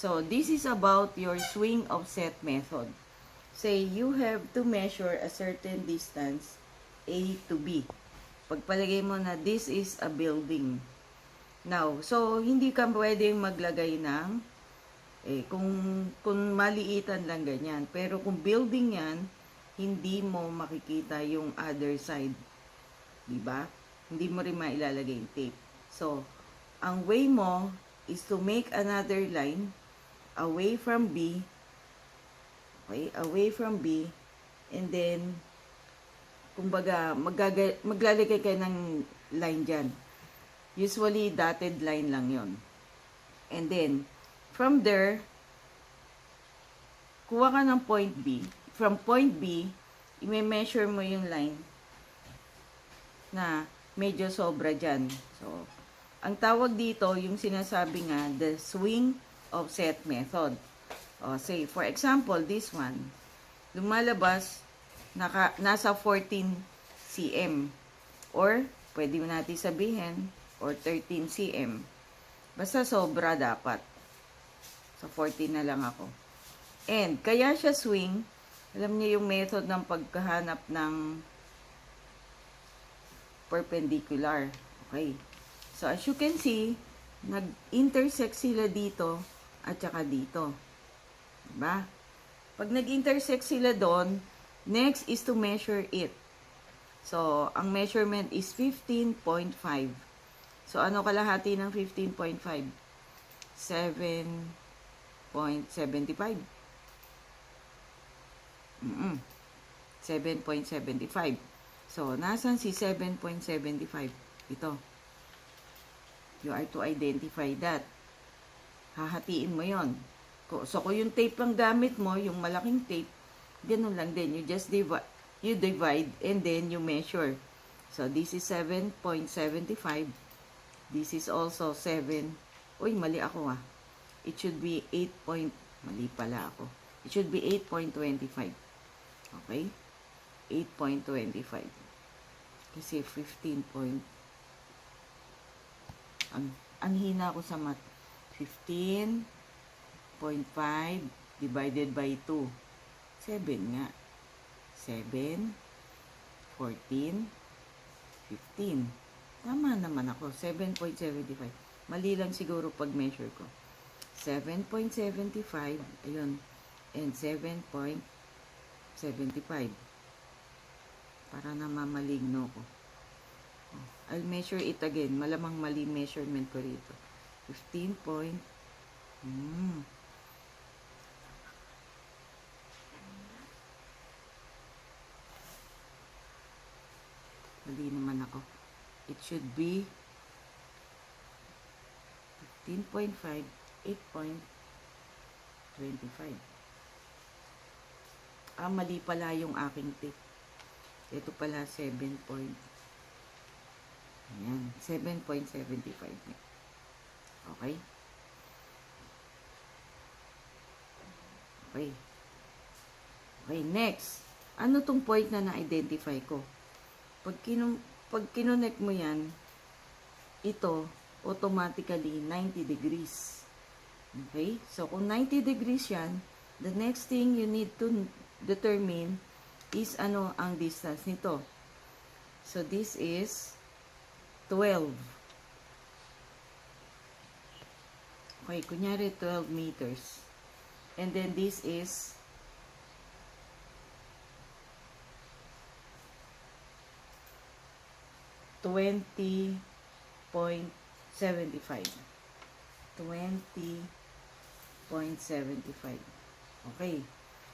So, this is about your swing offset method. Say, you have to measure a certain distance A to B. Pagpalagay mo na this is a building. Now, so, hindi ka pwedeng maglagay ng, kung maliitan lang ganyan. Pero kung building yan, hindi mo makikita yung other side. Diba? Hindi mo rin mailalagay yung tape. So, ang way mo is to make another line away from B. Okay, away from B. And then, kumbaga, maglalagay kayo ng line dyan. Usually, dotted line lang yon. And then, from there, kuha ka ng point B. From point B, i-measure mo yung line na medyo sobra dyan. So, ang tawag dito, yung sinasabi nga, the swing offset method. O, say, for example, this one, lumalabas, nasa 14 cm. Or, pwede mo natin sabihin, or 13 cm. Basta sobra dapat. So, 14 na lang ako. And, kaya siya swing, alam niyo yung method ng pagkahanap ng perpendicular. Okay. So, as you can see, nag-intersect sila dito at saka dito. Diba? Pag nag-intersect sila doon, next is to measure it. So, ang measurement is 15.5. So, ano kalahati ng 15.5? 7.75. 7.75. So, nasan si 7.75? Ito. You are to identify that. Hahatiin mo yon. So, kung yung tape lang gamit mo, yung malaking tape, ganun lang din. You just divide and then you measure. So, this is 7.75. This is also 7. Uy, mali ako ah. It should be 8. Mali pala ako. It should be 8.25. Okay? 8.25. Kasi 15 point. Ang hina ko sa math. 15.5 divided by 2. 7 nga. 7, 14, 15. Tama naman ako. 7.75. Mali lang siguro pag measure ko. 7.75. Ayun. And 7.75. Para na mamaligno ko. I'll measure it again. Malamang mali measurement ko rito. 15 point. Mali naman ako. It should be 15.5, 8.25. Mali pala yung aking tip. Ito pala 7 point. Ayan, 7.75. Okay? Okay. Okay, next. Ano tong point na na-identify ko? Pag kinonect mo yan, ito, automatically 90 degrees. Okay? So, kung 90 degrees yan, the next thing you need to determine is ano ang distance nito. So, this is 12. Okay, kunyari 12 meters. And then this is 20.75. 20.75. Okay.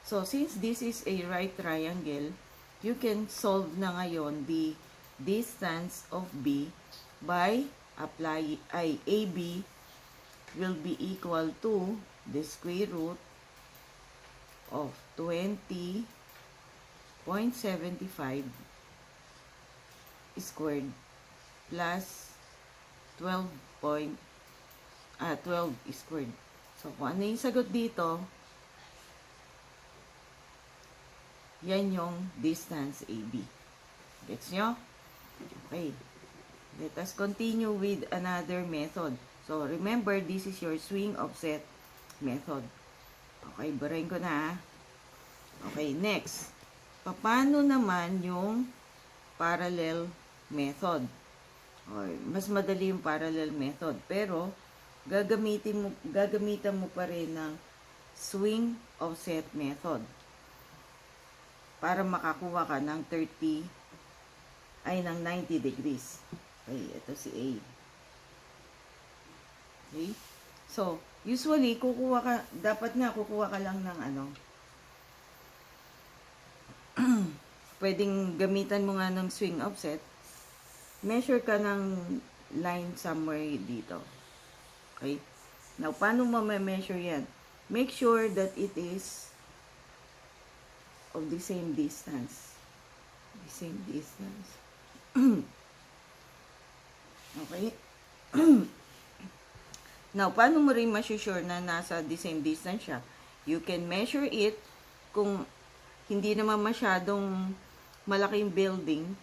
So, since this is a right triangle, you can solve na ngayon the distance of B by AB will be equal to the square root of 20.75 squared plus 12 squared. So, kung ano yung sagot dito, yan yung distance AB. Gets nyo? Okay. Let us continue with another method. So, remember, this is your swing offset method. Okay, burahin ko na. Okay, next. Paano naman yung parallel method? Okay, mas madali yung parallel method. Pero, gagamitan mo pa rin ng swing offset method para makakuha ka ng 90 degrees. Okay, ito si A. Okay? So, usually, dapat nga kukuha ka lang ng pwedeng gamitan mo nga ng swing offset. Measure ka ng line somewhere dito. Okay? Now, paano mo ma-measure yan? Make sure that it is of the same distance. The same distance. Okay? Now, paano mo rin ma-sure na nasa the same distance siya? You can measure it kung hindi naman masyadong malaking building.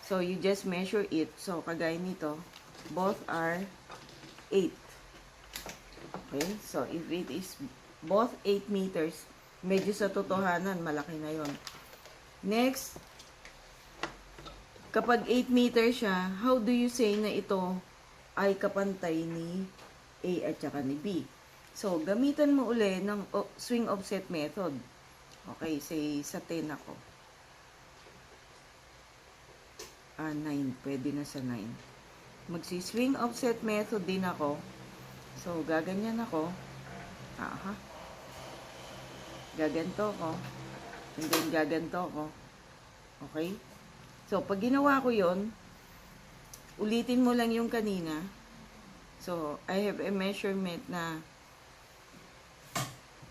So, you just measure it. So, kagaya nito, both are 8. Okay? So, if it is both 8 meters, medyo sa totohanan, malaki na yon. Next, kapag 8 meters siya, how do you say na ito ay kapantay ni A at saka ni B? So, gamitan mo uli ng swing offset method. Okay, say sa 10 ako. 9, pwede na sa 9. Magsi-swing offset method din ako. So, gaganyan ako. Gaganto ko. And then, gaganto ko. Okay? So, pag ginawa ko yon, ulitin mo lang yung kanina. So, I have a measurement na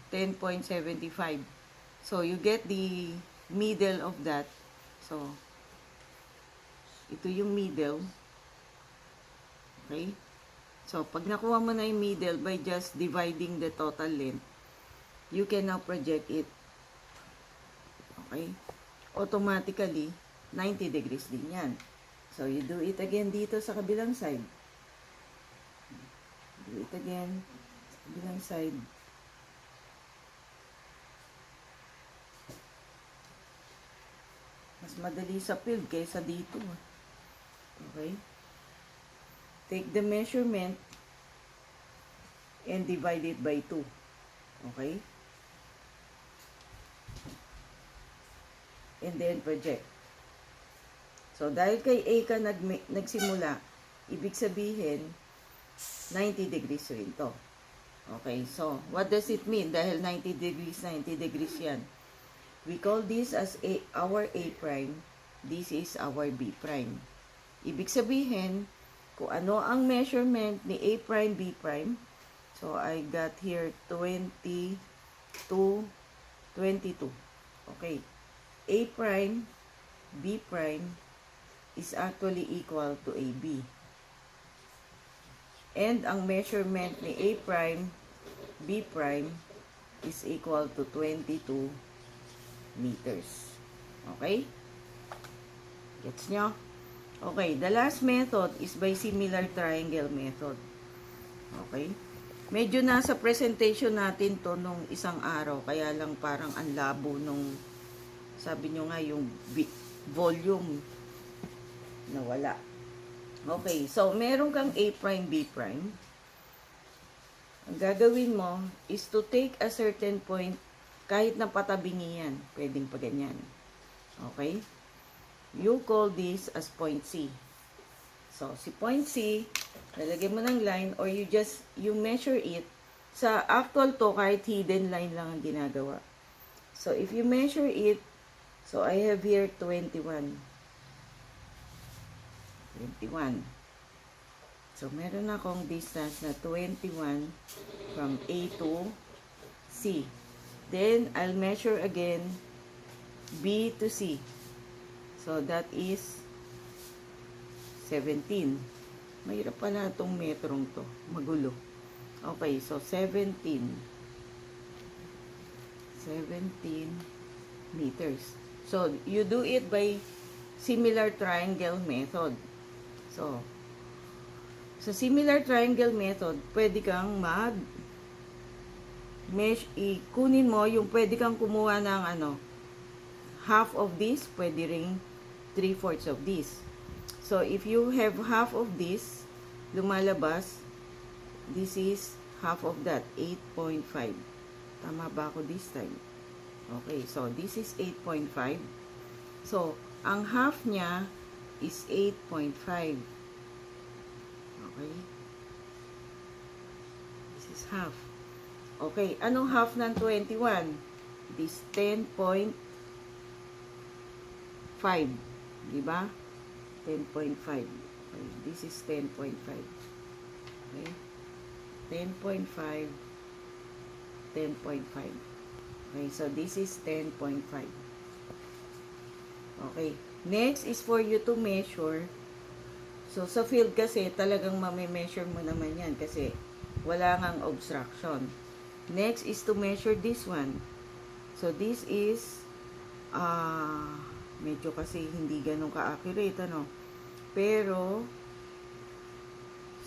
10.75. So, you get the middle of that. So, ito yung middle. Okay? So, pag nakuha mo na yung middle by just dividing the total length, you can now project it. Okay? Automatically, 90 degrees din yan. So, you do it again dito sa kabilang side. Do it again sa kabilang side. Mas madali sa field kaysa dito. Okay? Take the measurement and divide it by 2. Okay? And then project. So, dahil kay A ka nagsimula, ibig sabihin, 90 degrees rin to. Okay, so, what does it mean? Dahil 90 degrees yan. We call this as our A prime. This is our B prime. Ibig sabihin, kung ano ang measurement ni A prime, B prime. So, I got here 22. Okay. A prime, B prime is actually equal to AB. And ang measurement ni A prime, B prime is equal to 22 meters. Okay? Gets nyo? Okay, the last method is by similar triangle method. Okay? Medyo nasa presentation natin to nung isang araw, kaya lang parang ang labo nung, sabi nyo nga, yung volume nawala. Okay, so meron kang A prime, B prime. Ang gagawin mo is to take a certain point, kahit na patabingi yan, pwedeng pa ganyan. Okay? You call this as point C. So, si point C, lalagyan mo ng line or you measure it. Sa actual to, kahit hidden line lang ang ginagawa. So, if you measure it, so I have here 21. So, meron akong distance na 21 from A to C. Then, I'll measure again B to C. So, that is 17. Mahirap pala itong metrong to. Magulo. Okay, so 17 meters. So, you do it by similar triangle method. So, sa similar triangle method, pwede kang kunin mo yung pwede kang kumuha ng half of this, pwede ring 3/4 of this. So, if you have half of this, lumalabas, this is half of that, 8.5. Tama ba ako this time? Okay, so this is 8.5. So, ang half niya is 8.5. Okay? This is half. Okay, anong half ng 21? This 10.5. Diba? 10.5. Okay, this is 10.5. Okay? 10.5. 10.5. Okay, so this is 10.5. Okay. Next is for you to measure. So, sa field kasi, talagang mame-measure mo naman yan kasi wala ngang obstruction. Next is to measure this one. So, this is medyo kasi hindi ganun ka-accurate, Pero,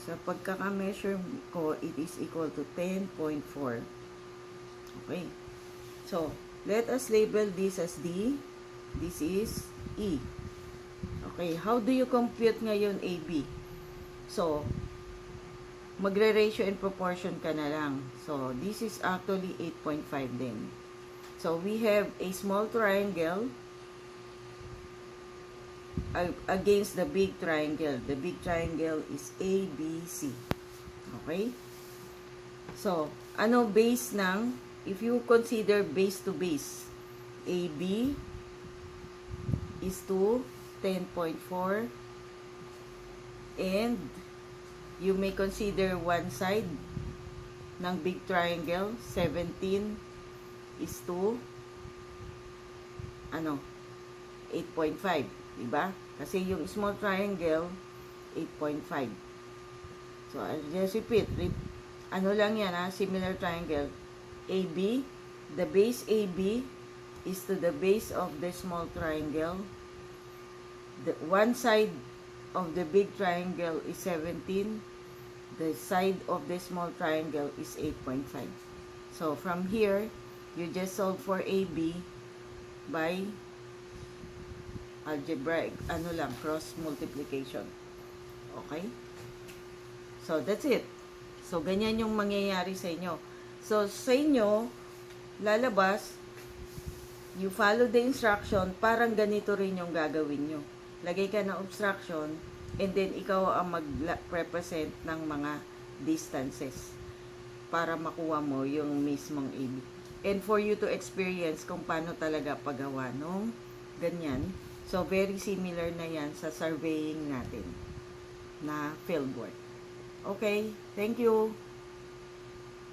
sa pagkaka-measure ko, it is equal to 10.4. Okay. So, let us label this as D. This is E. Okay, how do you compute ngayon AB? So, magre-ratio and proportion ka na lang. So, this is actually 8.5 din. So, we have a small triangle against the big triangle. The big triangle is ABC. Okay? So, ano base ng, if you consider base to base, AB is to 10.4 and you may consider one side ng big triangle, 17 is to 8.5, diba? Kasi yung small triangle 8.5. So I'll just repeat, lang yan similar triangle. AB, the base AB is to the base of the small triangle. The one side of the big triangle is 17. The side of the small triangle is 8.5. So from here, you just solve for AB by algebraic, cross multiplication. Okay? So that's it. So ganyan yung mangyayari sa inyo. So sa inyo, lalabas, you follow the instruction, parang ganito rin yung gagawin nyo. Lagay ka ng obstruction, and then ikaw ang mag-represent ng mga distances para makuha mo yung mismong AB. And for you to experience kung paano talaga paggawa nung ganyan. So, very similar na yan sa surveying natin na fieldwork. Okay, thank you.